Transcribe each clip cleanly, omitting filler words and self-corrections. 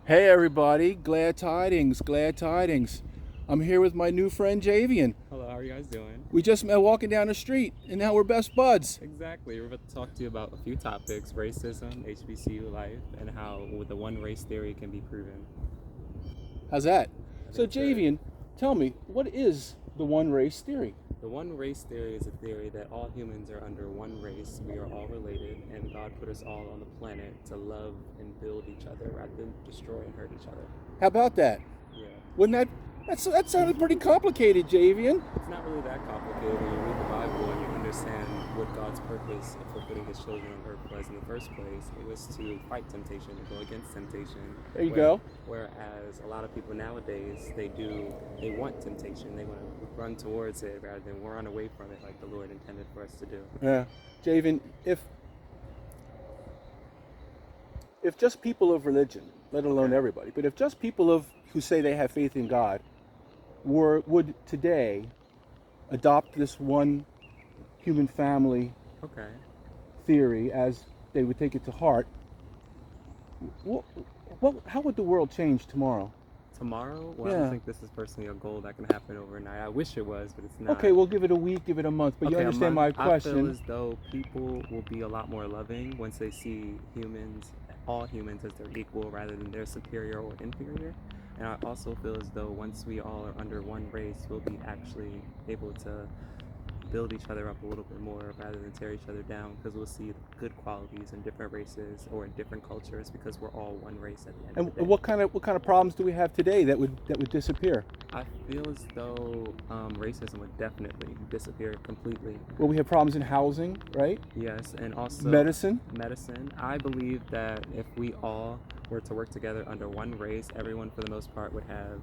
Hey everybody, glad tidings, glad tidings. I'm here with my new friend Javien. Hello, how are you guys doing? We just met walking down the street and now we're best buds. Exactly. We're about to talk to you about a few topics: racism, HBCU life, and how the one race theory can be proven. How's that? I So think it's good. Javien, tell me, what is the one race theory? The one race theory is a theory that all humans are under one race. We are all related, and God put us all on the planet to love and build each other rather than destroy and hurt each other. How about that? Yeah. Wouldn't that sounded pretty complicated, Javien? It's not really that complicated when you read the Bible and you understand what God's purpose for putting his children on earth was in the first place. It was to fight temptation and go against temptation. There you go. Whereas a lot of people nowadays, they want temptation. They want to run towards it rather than run away from it like the Lord intended for us to do. Yeah. Javien, if just people of religion, let alone everybody, but if just people who say they have faith in God would today adopt this one human family Okay. theory as they would take it to heart, how would the world change tomorrow? Tomorrow? Well, I Yeah. don't think this is personally a goal that can happen overnight. I wish it was, but it's not. Okay, we'll give it a week, give it a month, but you Okay, a understand month. my I feel question. as though people will be a lot more loving once they see all humans as their equal rather than their superior or inferior. And I also feel as though once we all are under one race, we'll be actually able to build each other up a little bit more rather than tear each other down, because we'll see good qualities in different races or in different cultures because we're all one race at the end And of the day. what kind of problems do we have today that would disappear? I feel as though racism would definitely disappear completely. Well, we have problems in housing, right? Yes, and also Medicine. I believe that if we all were to work together under one race, everyone for the most part would have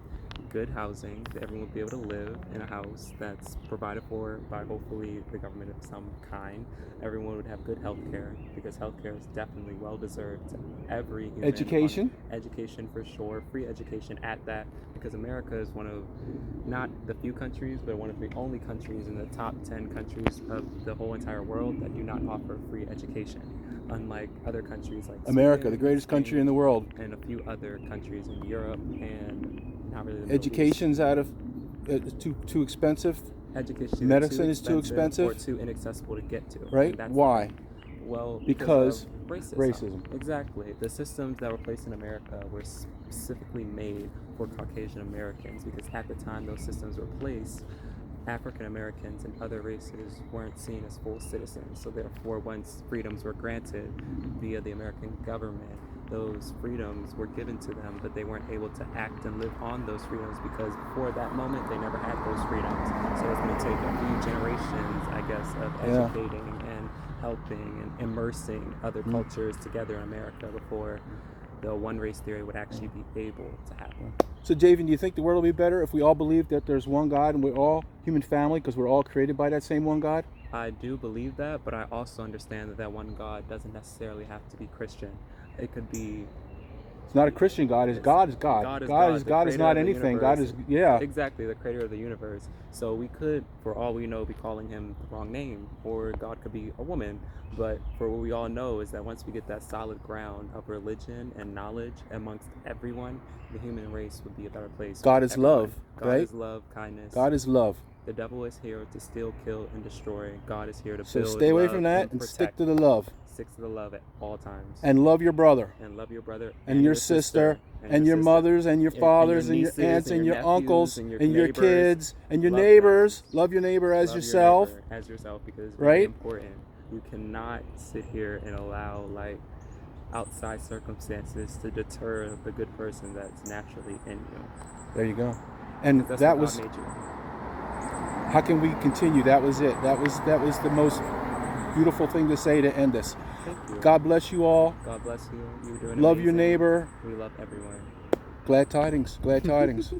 good housing. Everyone would be able to live in a house that's provided for by hopefully the government of some kind. Everyone would have good health care, because health care is definitely well deserved to every human. Education. Education for sure, free education at that, because America is one of not the few countries, but one of the only countries in the top 10 countries of the whole entire world that do not offer free education, unlike other countries like America, Sweden, the greatest Spain, country in the world. and a few other countries in Europe and not really the Middle East. Education's too expensive. Education Medicine is too expensive or too inaccessible to get to. Right? And that's Why? Well, Because of racism. Exactly. The systems that were placed in America were specifically made for Caucasian Americans, because at the time those systems were placed, African Americans and other races weren't seen as full citizens. So therefore, once freedoms were granted via the American government, those freedoms were given to them, but they weren't able to act and live on those freedoms because before that moment they never had those freedoms. So it's going to take a few generations, I guess, of educating and helping and immersing other cultures together in America before the one race theory would actually be able to happen. So, Javien, do you think the world will be better if we all believe that there's one God and we're all human family because we're all created by that same one God? I do believe that, but I also understand that one God doesn't necessarily have to be Christian. It could be. It's not a Christian God. God is God. God is not anything. God is, yeah. Exactly, the creator of the universe. So we could, for all we know, be calling him the wrong name, or God could be a woman. But for what we all know is that once we get that solid ground of religion and knowledge amongst everyone, the human race would be a better place. God is love, God right? is love, kindness. God is love. The devil is here to steal, kill, and destroy. God is here to So build. stay away love, from that and protect. stick to the love. Stick to the love at all times. And love your brother. And love your brother. And your sister. And your mothers and your fathers and your aunts and your uncles and your kids and your neighbors. Love your neighbor as yourself. As yourself, because it's right? very important. You cannot sit here and allow outside circumstances to deter the good person that's naturally in you. There you go. And That's that what was. God made you. How can we continue? That was it. That was the most beautiful thing to say to end this. Thank you. God bless you all. God bless you. You're doing Love your amazing. neighbor. We love everyone. Glad tidings. Glad tidings.